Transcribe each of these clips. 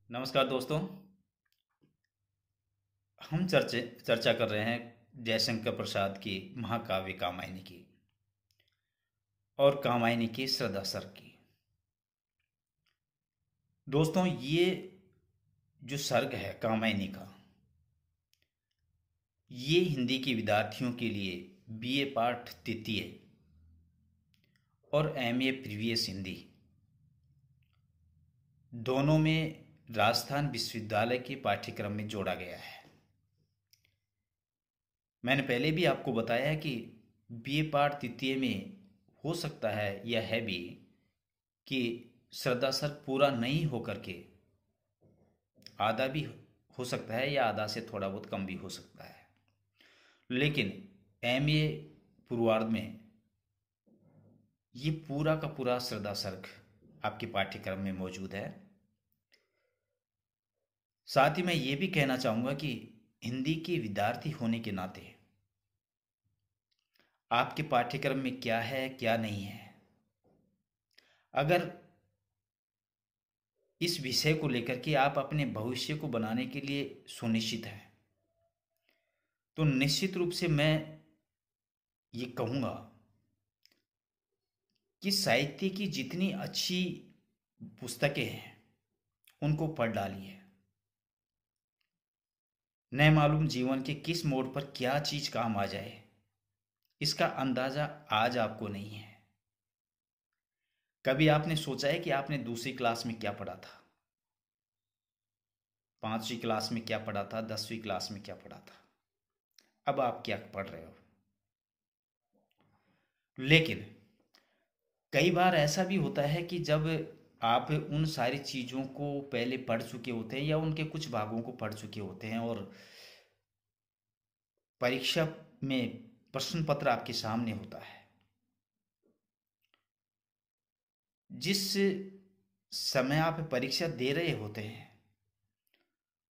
नमस्कार दोस्तों। हम चर्चा कर रहे हैं जयशंकर प्रसाद की महाकाव्य कामायनी की और कामायनी की श्रद्धा सर की। दोस्तों, ये जो सर्ग है कामायनी का, ये हिंदी के विद्यार्थियों के लिए बीए पाठ तृतीय और एमए प्रीवियस हिंदी दोनों में राजस्थान विश्वविद्यालय के पाठ्यक्रम में जोड़ा गया है। मैंने पहले भी आपको बताया कि बीए पाठ तृतीय में हो सकता है या है भी कि श्रद्धा सर पूरा नहीं होकर के आधा भी हो सकता है या आधा से थोड़ा बहुत कम भी हो सकता है। लेकिन एमए पूर्वार्ध में ये पूरा का पूरा श्रद्धा सर्ग आपके पाठ्यक्रम में मौजूद है। साथ ही मैं ये भी कहना चाहूँगा कि हिंदी के विद्यार्थी होने के नाते आपके पाठ्यक्रम में क्या है क्या नहीं है, अगर इस विषय को लेकर के आप अपने भविष्य को बनाने के लिए सुनिश्चित हैं तो निश्चित रूप से मैं ये कहूँगा कि साहित्य की जितनी अच्छी पुस्तकें हैं उनको पढ़ डालिए। न मालूम जीवन के किस मोड़ पर क्या चीज काम आ जाए, इसका अंदाजा आज आपको नहीं है। कभी आपने सोचा है कि आपने दूसरी क्लास में क्या पढ़ा था, पांचवी क्लास में क्या पढ़ा था, 10वीं क्लास में क्या पढ़ा था, अब आप क्या पढ़ रहे हो? लेकिन कई बार ऐसा भी होता है कि जब आप उन सारी चीज़ों को पहले पढ़ चुके होते हैं या उनके कुछ भागों को पढ़ चुके होते हैं और परीक्षा में प्रश्न पत्र आपके सामने होता है, जिस समय आप परीक्षा दे रहे होते हैं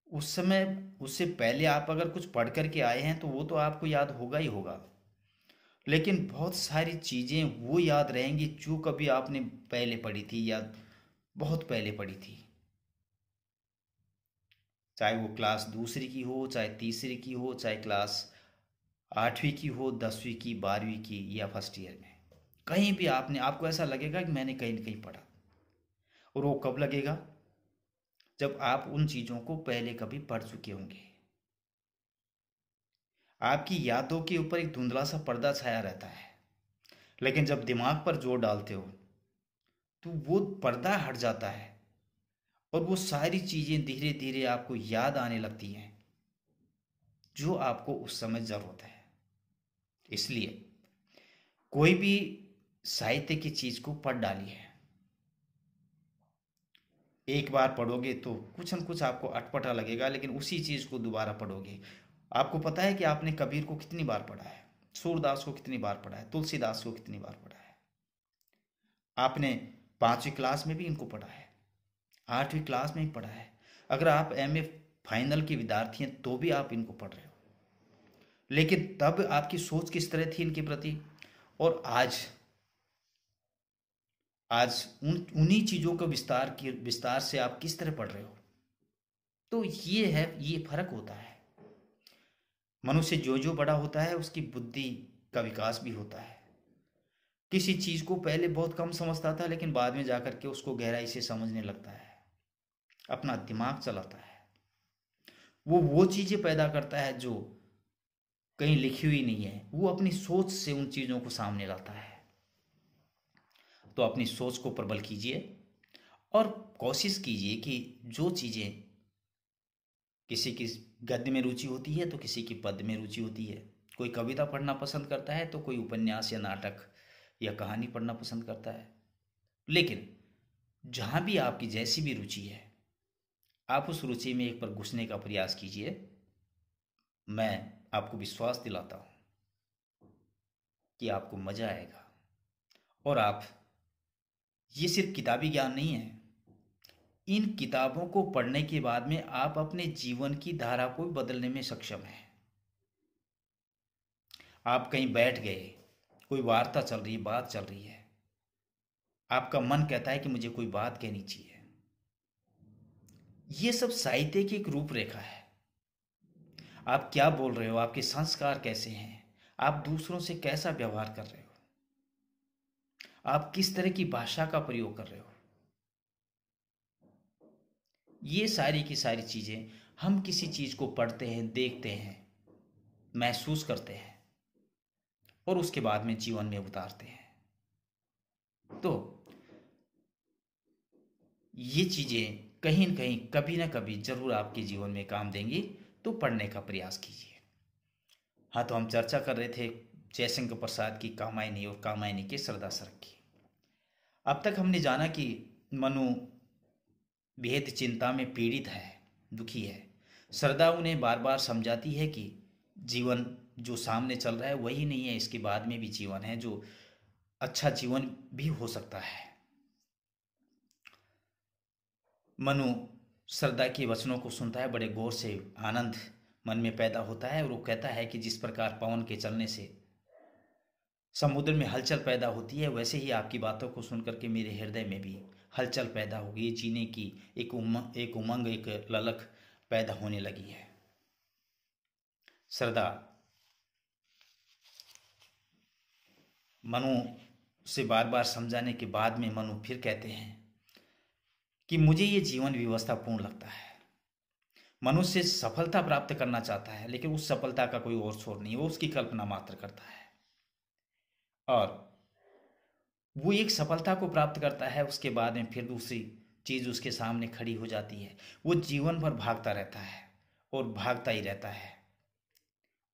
उस समय उससे पहले आप अगर कुछ पढ़ कर के आए हैं तो वो तो आपको याद होगा ही होगा। लेकिन बहुत सारी चीज़ें वो याद रहेंगी जो कभी आपने पहले पढ़ी थी या बहुत पहले पढ़ी थी, चाहे वो क्लास दूसरी की हो, चाहे तीसरी की हो, चाहे क्लास 8वीं की हो, 10वीं की, 12वीं की या फर्स्ट ईयर में। कहीं भी आपको ऐसा लगेगा कि मैंने कहीं ना कहीं पढ़ा। और वो कब लगेगा? जब आप उन चीज़ों को पहले कभी पढ़ चुके होंगे। आपकी यादों के ऊपर एक धुंधला सा पर्दा छाया रहता है, लेकिन जब दिमाग पर जोर डालते हो तो वो पर्दा हट जाता है और वो सारी चीज़ें धीरे धीरे आपको याद आने लगती हैं जो आपको उस समय ज़रूरत है। इसलिए कोई भी साहित्य की चीज़ को पढ़ डालिए। एक बार पढ़ोगे तो कुछ न कुछ आपको अटपटा लगेगा, लेकिन उसी चीज़ को दोबारा पढ़ोगे। आपको पता है कि आपने कबीर को कितनी बार पढ़ा है, सूरदास को कितनी बार पढ़ा है, तुलसीदास को कितनी बार पढ़ा है। आपने 5वीं क्लास में भी इनको पढ़ा है, 8वीं क्लास में भी पढ़ा है। अगर आप एमए फाइनल के विद्यार्थी हैं तो भी आप इनको पढ़ रहे हो। लेकिन तब आपकी सोच किस तरह थी इनके प्रति, और आज आज उन्हीं चीज़ों का विस्तार से आप किस तरह पढ़ रहे हो। तो ये फर्क होता है। मनुष्य जो जो बड़ा होता है उसकी बुद्धि का विकास भी होता है। किसी चीज को पहले बहुत कम समझता था, लेकिन बाद में जाकर के उसको गहराई से समझने लगता है, अपना दिमाग चलाता है। वो चीजें पैदा करता है जो कहीं लिखी हुई नहीं है, वो अपनी सोच से उन चीजों को सामने लाता है। तो अपनी सोच को प्रबल कीजिए और कोशिश कीजिए कि जो चीजें किसी की गद्य में रुचि होती है तो किसी की पद्य में रुचि होती है, कोई कविता पढ़ना पसंद करता है तो कोई उपन्यास या नाटक या कहानी पढ़ना पसंद करता है। लेकिन जहाँ भी आपकी जैसी भी रुचि है, आप उस रुचि में एक बार घुसने का प्रयास कीजिए। मैं आपको विश्वास दिलाता हूँ कि आपको मज़ा आएगा। और आप, ये सिर्फ किताबी ज्ञान नहीं है, इन किताबों को पढ़ने के बाद में आप अपने जीवन की धारा को बदलने में सक्षम हैं। आप कहीं बैठ गए, कोई वार्ता चल रही है, बात चल रही है, आपका मन कहता है कि मुझे कोई बात कहनी चाहिए, ये सब साहित्य की एक रूपरेखा है। आप क्या बोल रहे हो, आपके संस्कार कैसे हैं, आप दूसरों से कैसा व्यवहार कर रहे हो, आप किस तरह की भाषा का प्रयोग कर रहे हो, ये सारी की सारी चीजें हम किसी चीज को पढ़ते हैं, देखते हैं, महसूस करते हैं और उसके बाद में जीवन में उतारते हैं। तो ये चीजें कहीं न कहीं कभी ना कभी जरूर आपके जीवन में काम देंगी, तो पढ़ने का प्रयास कीजिए। हाँ, तो हम चर्चा कर रहे थे जयशंकर प्रसाद की कामायनी और कामायनी के सरदा सरक की। अब तक हमने जाना कि मनु बेहद चिंता में पीड़ित है, दुखी है। सरदा उन्हें बार बार समझाती है कि जीवन जो सामने चल रहा है वही नहीं है, इसके बाद में भी जीवन है, जो अच्छा जीवन भी हो सकता है। मनु सरदा के वचनों को सुनता है, बड़े गौर से, आनंद मन में पैदा होता है और वो कहता है कि जिस प्रकार पवन के चलने से समुद्र में हलचल पैदा होती है, वैसे ही आपकी बातों को सुनकर के मेरे हृदय में भी हलचल पैदा होगी। ये जीने की एक उमंग, एक ललक पैदा होने लगी है। सरदा मनु से बार बार समझाने के बाद में मनु फिर कहते हैं कि मुझे ये जीवन व्यवस्था पूर्ण लगता है। मनुष्य सफलता प्राप्त करना चाहता है, लेकिन उस सफलता का कोई और छोर नहीं, वो उसकी कल्पना मात्र करता है। और वो एक सफलता को प्राप्त करता है, उसके बाद में फिर दूसरी चीज उसके सामने खड़ी हो जाती है। वो जीवन भर भागता रहता है और भागता ही रहता है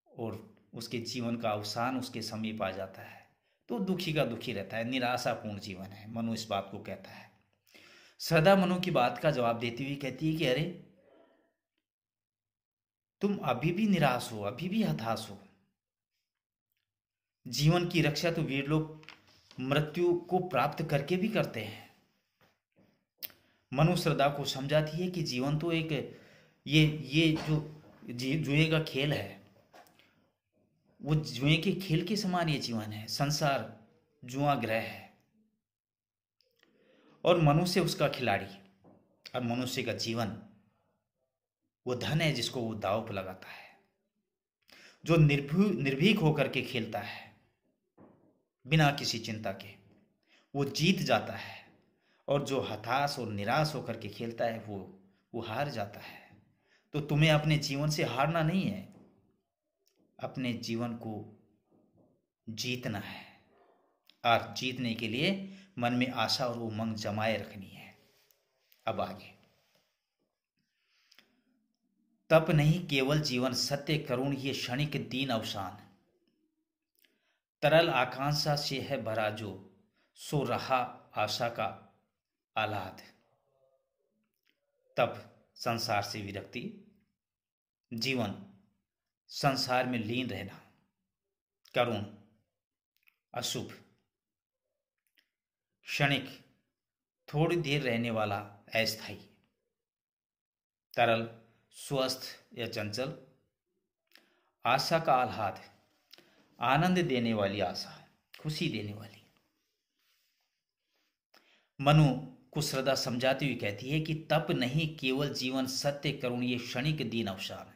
और उसके जीवन का अवसान उसके समीप आ जाता है, तो दुखी का दुखी रहता है, निराशापूर्ण जीवन है। मनु इस बात को कहता है। सरदा मनु की बात का जवाब देती हुई कहती है कि अरे, तुम अभी भी निराश हो, अभी भी हताश हो। जीवन की रक्षा तो वीर लोग मृत्यु को प्राप्त करके भी करते हैं। मनु श्रद्धा को समझाती है कि जीवन तो एक ये जो जुए का खेल है, वो जुए के खेल के समान ये जीवन है। संसार जुआ ग्रह है और मनुष्य उसका खिलाड़ी, और मनुष्य का जीवन वो धन है जिसको वो दांव पर लगाता है। जो निर्भीक होकर के खेलता है बिना किसी चिंता के, वो जीत जाता है, और जो हताश और निराश होकर के खेलता है वो हार जाता है। तो तुम्हें अपने जीवन से हारना नहीं है, अपने जीवन को जीतना है, और जीतने के लिए मन में आशा और उमंग जमाए रखनी है। अब आगे, तप नहीं केवल जीवन, सत्य करुण ये क्षणिक दीन अवसान, तरल आकांक्षा से है भरा जो, सो रहा आशा का आह्लाद। तप संसार से विरक्ति, जीवन संसार में लीन रहना, करुण अशुभ, क्षणिक थोड़ी देर रहने वाला अस्थायी, तरल स्वस्थ या चंचल, आशा का आह्लाद आनंद देने वाली आशा, खुशी देने वाली। मनु को श्रद्धा समझाती हुई कहती है कि तप नहीं केवल जीवन, सत्य करुण ये क्षणिक दीन अवसान,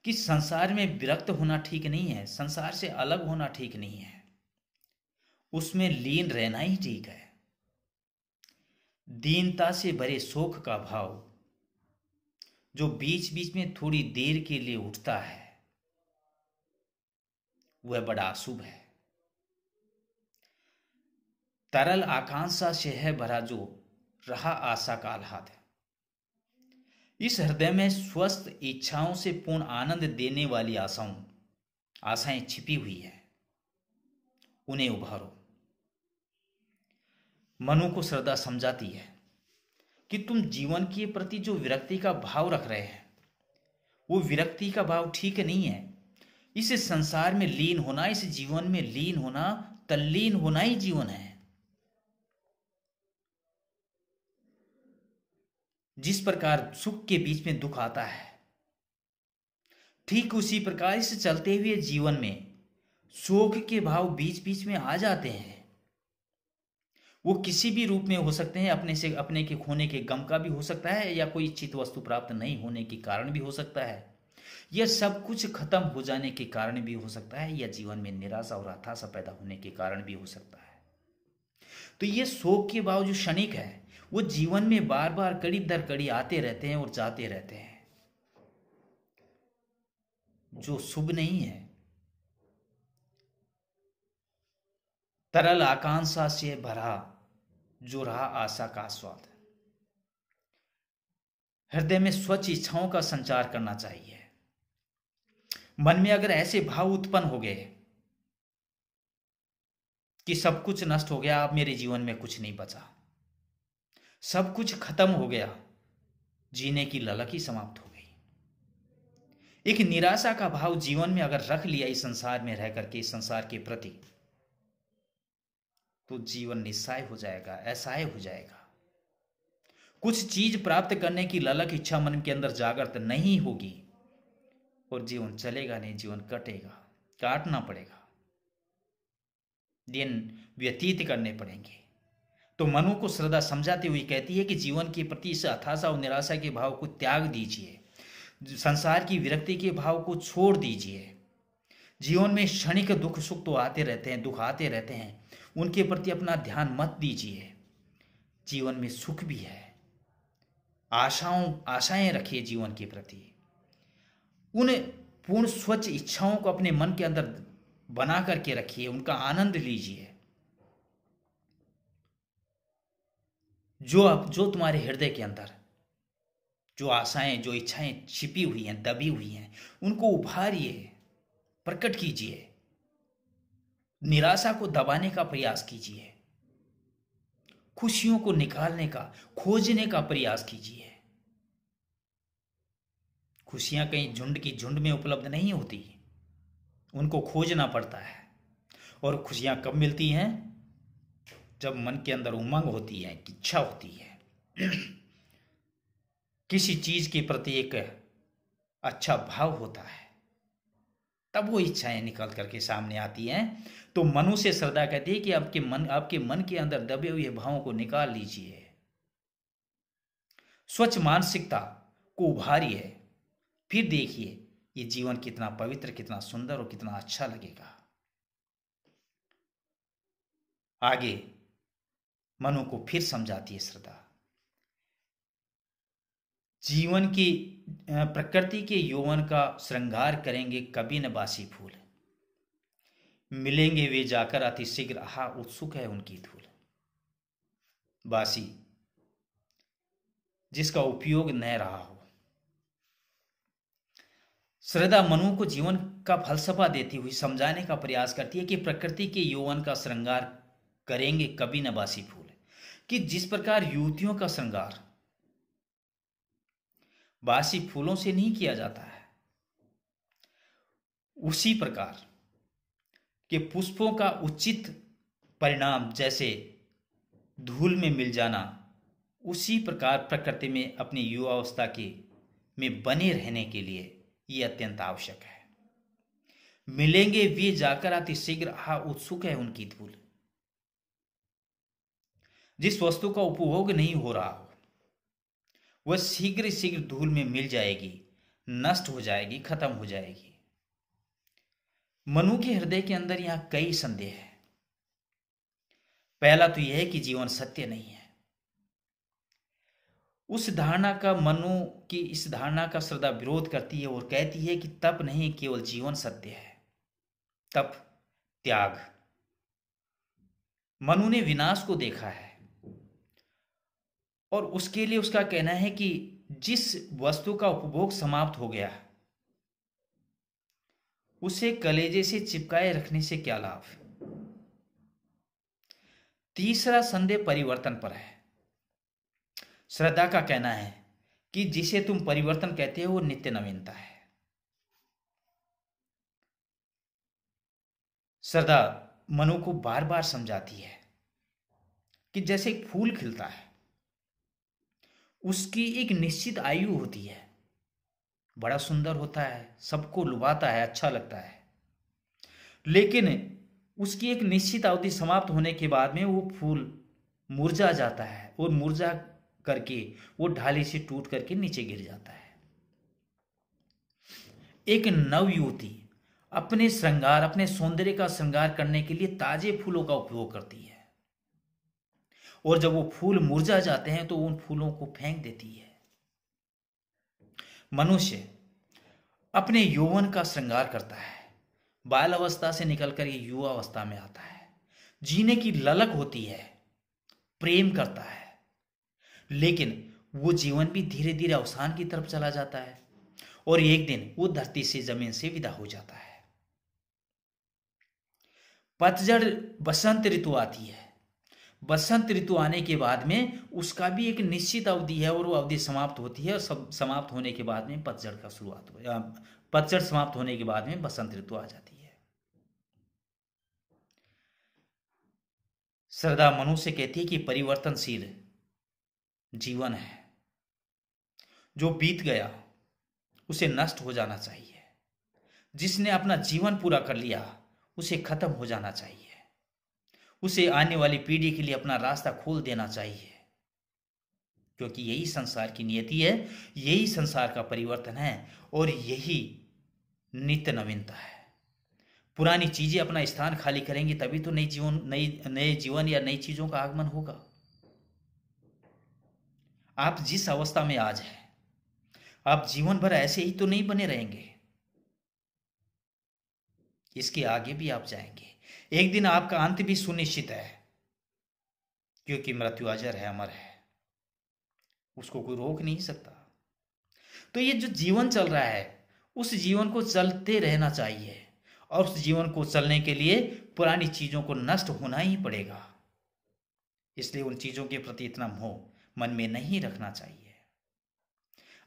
कि संसार में विरक्त होना ठीक नहीं है, संसार से अलग होना ठीक नहीं है, उसमें लीन रहना ही ठीक है। दीनता से भरे शोक का भाव जो बीच बीच में थोड़ी देर के लिए उठता है, वह बड़ा अशुभ है। तरल आकांक्षा से है भरा जो, रहा आशा का आह्लाद। इस हृदय में स्वस्थ इच्छाओं से पूर्ण आनंद देने वाली आशाएं छिपी हुई है, उन्हें उभारो। मनु को श्रद्धा समझाती है कि तुम जीवन के प्रति जो विरक्ति का भाव रख रहे हैं, वो विरक्ति का भाव ठीक नहीं है। इस संसार में लीन होना, इस जीवन में लीन होना, तल्लीन होना ही जीवन है। जिस प्रकार सुख के बीच में दुख आता है, ठीक उसी प्रकार इस चलते हुए जीवन में शोक के भाव बीच बीच में आ जाते हैं। वो किसी भी रूप में हो सकते हैं, अपने के खोने के गम का भी हो सकता है, या कोई इच्छित वस्तु प्राप्त नहीं होने के कारण भी हो सकता है, यह सब कुछ खत्म हो जाने के कारण भी हो सकता है, या जीवन में निराशा और हताशा पैदा होने के कारण भी हो सकता है। तो ये शोक के भाव जो क्षणिक है, वो जीवन में बार बार कड़ी दर कड़ी आते रहते हैं और जाते रहते हैं, जो शुभ नहीं है। तरल आकांक्षा से भरा जो रहा आशा का स्वाद। हृदय में स्वच्छ इच्छाओं का संचार करना चाहिए। मन में अगर ऐसे भाव उत्पन्न हो गए कि सब कुछ नष्ट हो गया, अब मेरे जीवन में कुछ नहीं बचा, सब कुछ खत्म हो गया, जीने की ललक ही समाप्त हो गई, एक निराशा का भाव जीवन में अगर रख लिया इस संसार में रह करके, इस संसार के प्रति, तो जीवन निस्साय हो जाएगा, असहाय हो जाएगा। कुछ चीज प्राप्त करने की ललक इच्छा मन के अंदर जागृत नहीं होगी और जीवन चलेगा नहीं, जीवन कटेगा, काटना पड़ेगा, दिन व्यतीत करने पड़ेंगे। तो मनु को श्रद्धा समझाती हुई कहती है कि जीवन के प्रति इस हताशा और निराशा के भाव को त्याग दीजिए, संसार की विरक्ति के भाव को छोड़ दीजिए। जीवन में क्षणिक दुख सुख तो आते रहते हैं, दुख आते रहते हैं, उनके प्रति अपना ध्यान मत दीजिए। जीवन में सुख भी है, आशाएं रखिए जीवन के प्रति, उन पूर्ण स्वच्छ इच्छाओं को अपने मन के अंदर बना करके रखिए, उनका आनंद लीजिए। जो तुम्हारे हृदय के अंदर जो आशाएं, जो इच्छाएं छिपी हुई हैं, दबी हुई हैं, उनको उभारिए, प्रकट कीजिए, निराशा को दबाने का प्रयास कीजिए, खुशियों को निकालने का, खोजने का प्रयास कीजिए। खुशियां कहीं झुंड की झुंड में उपलब्ध नहीं होती, उनको खोजना पड़ता है। और खुशियां कब मिलती हैं? जब मन के अंदर उमंग होती है, इच्छा होती है, किसी चीज के प्रति एक अच्छा भाव होता है, तब वो इच्छाएं निकल करके सामने आती हैं। तो मनु से श्रद्धा कहती है कि आपके मन के अंदर दबे हुए भावों को निकाल लीजिए, स्वच्छ मानसिकता को उभारिए, फिर देखिए ये जीवन कितना पवित्र, कितना सुंदर और कितना अच्छा लगेगा। आगे मनु को फिर समझाती है श्रद्धा, जीवन की प्रकृति के यौवन का श्रृंगार करेंगे कभी न बासी फूल, मिलेंगे वे जाकर अति शीघ्र, आहा उत्सुक है उनकी धूल। बासी जिसका उपयोग न रहा हो। श्रद्धा मनु को जीवन का फलसफा देती हुई समझाने का प्रयास करती है कि प्रकृति के यौवन का श्रृंगार करेंगे कभी न बासी फूल, कि जिस प्रकार युवतियों का श्रृंगार बासी फूलों से नहीं किया जाता है, उसी प्रकार के पुष्पों का उचित परिणाम जैसे धूल में मिल जाना, उसी प्रकार प्रकृति में अपनी युवावस्था के में बने रहने के लिए यह अत्यंत आवश्यक है। मिलेंगे वे जाकर अति शीघ्र, हा उत्सुक है उनकी धूल। जिस वस्तु का उपभोग नहीं हो रहा हो वह शीघ्र शीघ्र धूल में मिल जाएगी, नष्ट हो जाएगी, खत्म हो जाएगी। मनु के हृदय के अंदर यहां कई संदेह है। पहला तो यह है कि जीवन सत्य नहीं है। उस धारणा का मनु की इस धारणा का श्रद्धा विरोध करती है और कहती है कि तप नहीं केवल जीवन सत्य है, तप त्याग। मनु ने विनाश को देखा है और उसके लिए उसका कहना है कि जिस वस्तु का उपभोग समाप्त हो गया उसे कलेजे से चिपकाए रखने से क्या लाभ। तीसरा संदेह परिवर्तन पर है। श्रद्धा का कहना है कि जिसे तुम परिवर्तन कहते हो वो नित्य नवीनता है। श्रद्धा मनु को बार बार समझाती है कि जैसे एक फूल खिलता है, उसकी एक निश्चित आयु होती है, बड़ा सुंदर होता है, सबको लुभाता है, अच्छा लगता है, लेकिन उसकी एक निश्चित अवधि समाप्त होने के बाद में वो फूल मुरझा जाता है और मुरझा करके वो ढाली से टूट करके नीचे गिर जाता है। एक नव युवती अपने श्रृंगार, अपने सौंदर्य का श्रृंगार करने के लिए ताजे फूलों का उपयोग करती है, और जब वो फूल मुरझा जाते हैं तो उन फूलों को फेंक देती है। मनुष्य अपने यौवन का श्रृंगार करता है, बाल अवस्था से निकलकर ये युवा अवस्था में आता है, जीने की ललक होती है, प्रेम करता है, लेकिन वो जीवन भी धीरे धीरे अवसान की तरफ चला जाता है और एक दिन वो धरती से, जमीन से विदा हो जाता है। पतझड़, बसंत ऋतु आती है। बसंत ऋतु आने के बाद में उसका भी एक निश्चित अवधि है और वो अवधि समाप्त होती है, और सब समाप्त होने के बाद में पतझड़ का शुरुआत हो, पतझड़ समाप्त होने के बाद में बसंत ऋतु आ जाती है। श्रद्धा मनुष्य कहती है कि परिवर्तनशील जीवन है, जो बीत गया उसे नष्ट हो जाना चाहिए, जिसने अपना जीवन पूरा कर लिया उसे खत्म हो जाना चाहिए, उसे आने वाली पीढ़ी के लिए अपना रास्ता खोल देना चाहिए, क्योंकि यही संसार की नियति है, यही संसार का परिवर्तन है और यही नित्य नवीनता है। पुरानी चीजें अपना स्थान खाली करेंगी तभी तो नए जीवन या नई चीजों का आगमन होगा। आप जिस अवस्था में आज हैं, आप जीवन भर ऐसे ही तो नहीं बने रहेंगे, इसके आगे भी आप जाएंगे। एक दिन आपका अंत भी सुनिश्चित है, क्योंकि मृत्यु अजर है, अमर है, उसको कोई रोक नहीं सकता। तो ये जो जीवन चल रहा है, उस जीवन को चलते रहना चाहिए, और उस जीवन को चलने के लिए पुरानी चीजों को नष्ट होना ही पड़ेगा। इसलिए उन चीजों के प्रति इतना मोह मन में नहीं रखना चाहिए।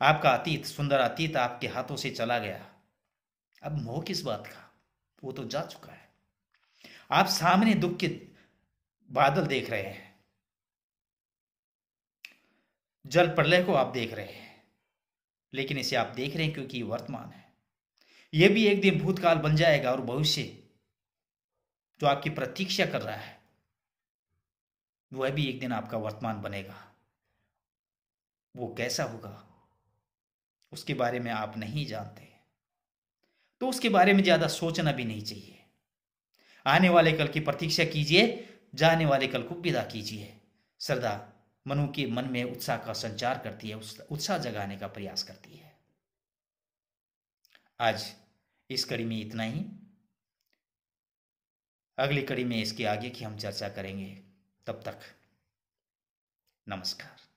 आपका अतीत, सुंदर अतीत आपके हाथों से चला गया, अब मोह किस बात का, वो तो जा चुका है। आप सामने दुख के बादल देख रहे हैं, जल प्रलय को आप देख रहे हैं, लेकिन इसे आप देख रहे हैं क्योंकि ये वर्तमान है। यह भी एक दिन भूतकाल बन जाएगा, और भविष्य जो आपकी प्रतीक्षा कर रहा है वह भी एक दिन आपका वर्तमान बनेगा। वो कैसा होगा उसके बारे में आप नहीं जानते, तो उसके बारे में ज्यादा सोचना भी नहीं चाहिए। आने वाले कल की प्रतीक्षा कीजिए, जाने वाले कल को विदा कीजिए। श्रद्धा मनु के मन में उत्साह का संचार करती है, उत्साह जगाने का प्रयास करती है। आज इस कड़ी में इतना ही। अगली कड़ी में इसके आगे की हम चर्चा करेंगे। तब तक नमस्कार।